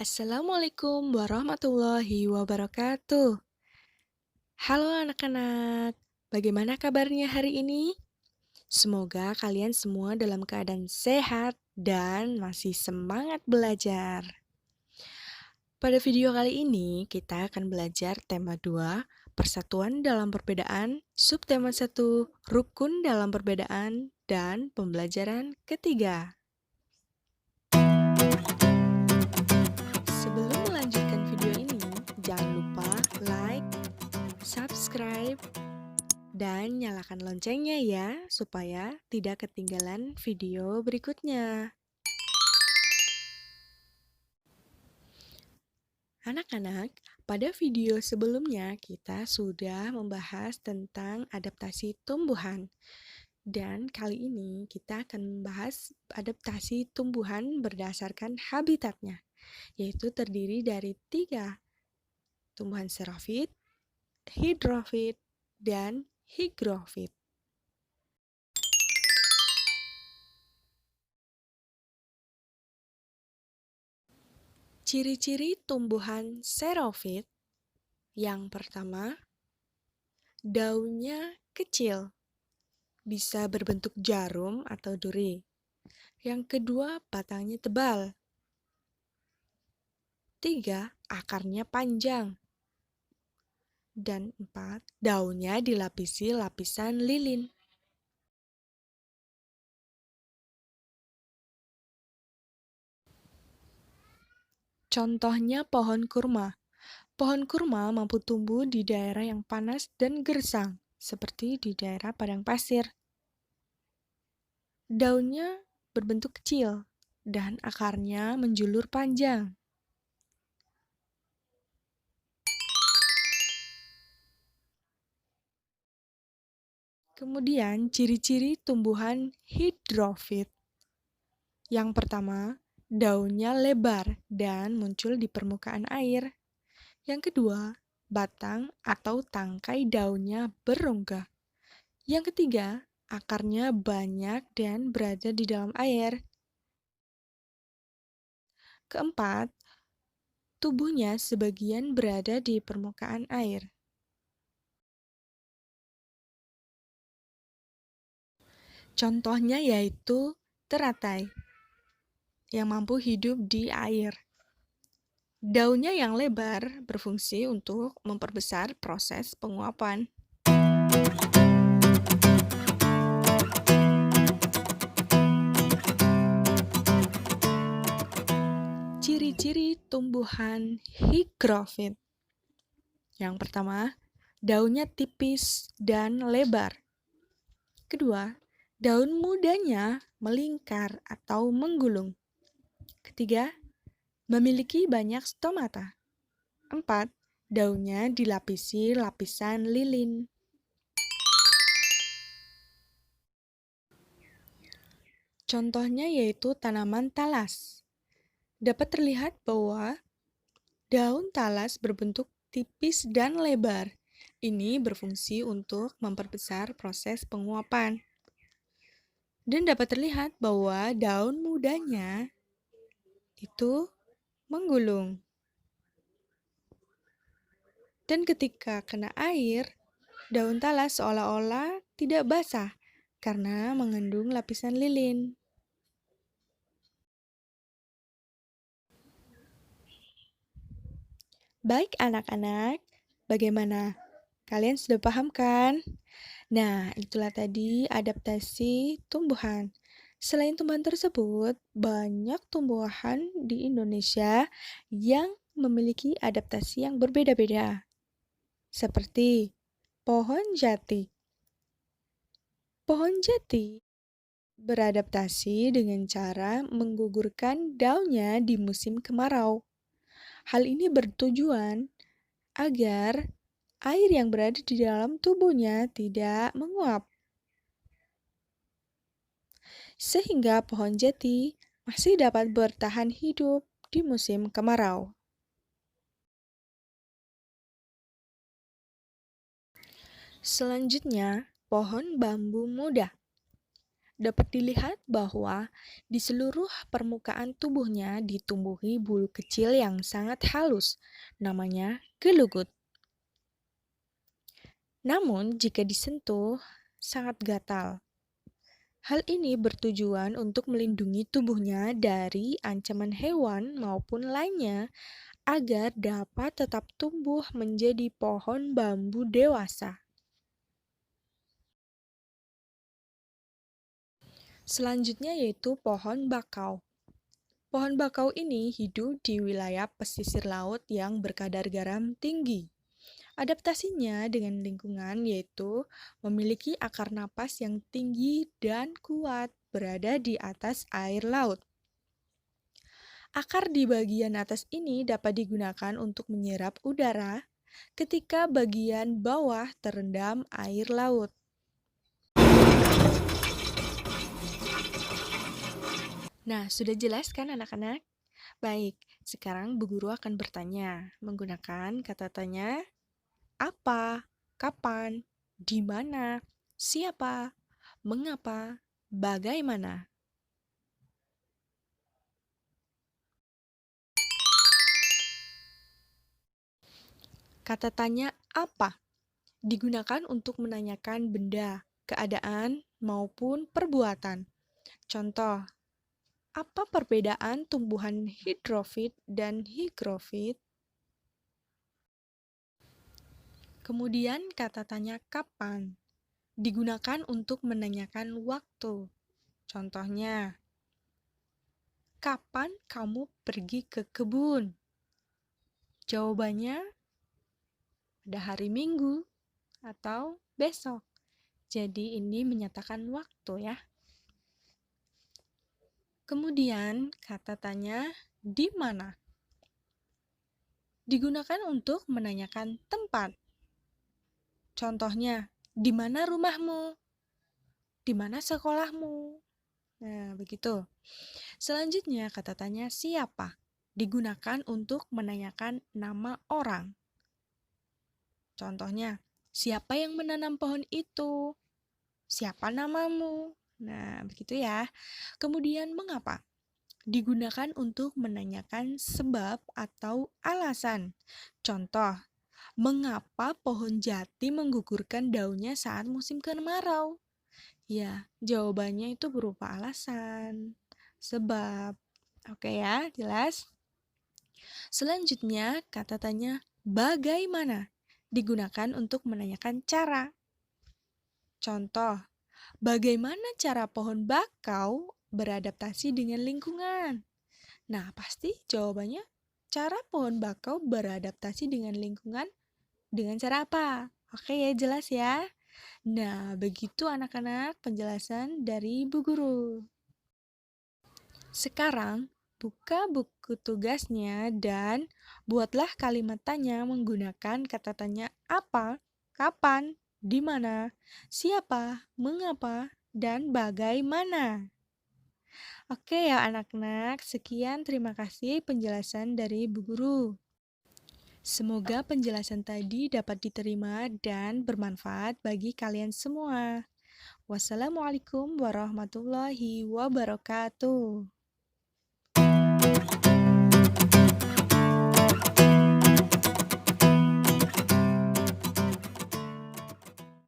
Assalamualaikum warahmatullahi wabarakatuh. Halo anak-anak, bagaimana kabarnya hari ini? Semoga kalian semua dalam keadaan sehat dan masih semangat belajar. Pada video kali ini, kita akan belajar tema 2, persatuan dalam perbedaan, subtema 1, rukun dalam perbedaan, dan pembelajaran ketiga. Sebelum melanjutkan video ini, jangan lupa like, subscribe, dan nyalakan loncengnya ya, supaya tidak ketinggalan video berikutnya. Anak-anak, pada video sebelumnya kita sudah membahas tentang adaptasi tumbuhan. Dan kali ini kita akan membahas adaptasi tumbuhan berdasarkan habitatnya, yaitu terdiri dari 3, tumbuhan xerofit, hidrofit, dan higrofit. Ciri-ciri tumbuhan xerofit yang pertama, daunnya kecil, bisa berbentuk jarum atau duri. Yang kedua, batangnya tebal. 3, akarnya panjang. Dan 4, daunnya dilapisi lapisan lilin. Contohnya pohon kurma. Pohon kurma mampu tumbuh di daerah yang panas dan gersang, seperti di daerah padang pasir. Daunnya berbentuk kecil, dan akarnya menjulur panjang. Kemudian, ciri-ciri tumbuhan hidrofit. Yang pertama, daunnya lebar dan muncul di permukaan air. Yang kedua, batang atau tangkai daunnya berongga. Yang ketiga, akarnya banyak dan berada di dalam air. Keempat, tubuhnya sebagian berada di permukaan air. Contohnya yaitu teratai yang mampu hidup di air. Daunnya yang lebar berfungsi untuk memperbesar proses penguapan. Ciri-ciri tumbuhan higrofit. Yang pertama, daunnya tipis dan lebar. Kedua, daun mudanya melingkar atau menggulung. Ketiga, memiliki banyak stomata. 4, daunnya dilapisi lapisan lilin. Contohnya yaitu tanaman talas. Dapat terlihat bahwa daun talas berbentuk tipis dan lebar. Ini berfungsi untuk memperbesar proses penguapan. Dan dapat terlihat bahwa daun mudanya itu menggulung. Dan ketika kena air, daun talas seolah-olah tidak basah karena mengandung lapisan lilin. Baik anak-anak, bagaimana? Kalian sudah paham kan? Nah, itulah tadi adaptasi tumbuhan. Selain tumbuhan tersebut, banyak tumbuhan di Indonesia yang memiliki adaptasi yang berbeda-beda. Seperti pohon jati. Pohon jati beradaptasi dengan cara menggugurkan daunnya di musim kemarau. Hal ini bertujuan agar air yang berada di dalam tubuhnya tidak menguap, sehingga pohon jati masih dapat bertahan hidup di musim kemarau. Selanjutnya, pohon bambu muda. Dapat dilihat bahwa di seluruh permukaan tubuhnya ditumbuhi bulu kecil yang sangat halus, namanya gelugut. Namun, jika disentuh, sangat gatal. Hal ini bertujuan untuk melindungi tubuhnya dari ancaman hewan maupun lainnya agar dapat tetap tumbuh menjadi pohon bambu dewasa. Selanjutnya yaitu pohon bakau. Pohon bakau ini hidup di wilayah pesisir laut yang berkadar garam tinggi. Adaptasinya dengan lingkungan yaitu memiliki akar napas yang tinggi dan kuat berada di atas air laut. Akar di bagian atas ini dapat digunakan untuk menyerap udara ketika bagian bawah terendam air laut. Nah, sudah jelas kan anak-anak? Baik, sekarang Bu Guru akan bertanya menggunakan kata tanya apa, kapan, di mana, siapa, mengapa, bagaimana. Kata tanya apa digunakan untuk menanyakan benda, keadaan, maupun perbuatan. Contoh, apa perbedaan tumbuhan hidrofit dan higrofit? Kemudian kata tanya kapan digunakan untuk menanyakan waktu. Contohnya, kapan kamu pergi ke kebun? Jawabannya pada hari Minggu atau besok. Jadi ini menyatakan waktu ya. Kemudian kata tanya di mana digunakan untuk menanyakan tempat. Contohnya, di mana rumahmu? Di mana sekolahmu? Nah, begitu. Selanjutnya kata tanya siapa digunakan untuk menanyakan nama orang. Contohnya, siapa yang menanam pohon itu? Siapa namamu? Nah, begitu ya. Kemudian mengapa? Digunakan untuk menanyakan sebab atau alasan. Contoh, mengapa pohon jati menggugurkan daunnya saat musim kemarau? Ya, jawabannya itu berupa alasan, sebab. Oke ya, jelas? Selanjutnya, kata tanya bagaimana digunakan untuk menanyakan cara. Contoh, bagaimana cara pohon bakau beradaptasi dengan lingkungan? Nah, pasti jawabannya cara pohon bakau beradaptasi dengan lingkungan dengan cara apa? Oke ya, jelas ya? Nah, begitu anak-anak penjelasan dari Bu Guru. Sekarang, buka buku tugasnya dan buatlah kalimat tanya menggunakan kata tanya apa, kapan, di mana, siapa, mengapa, dan bagaimana. Oke ya anak-anak, sekian terima kasih penjelasan dari Bu Guru. Semoga penjelasan tadi dapat diterima dan bermanfaat bagi kalian semua. Wassalamualaikum warahmatullahi wabarakatuh.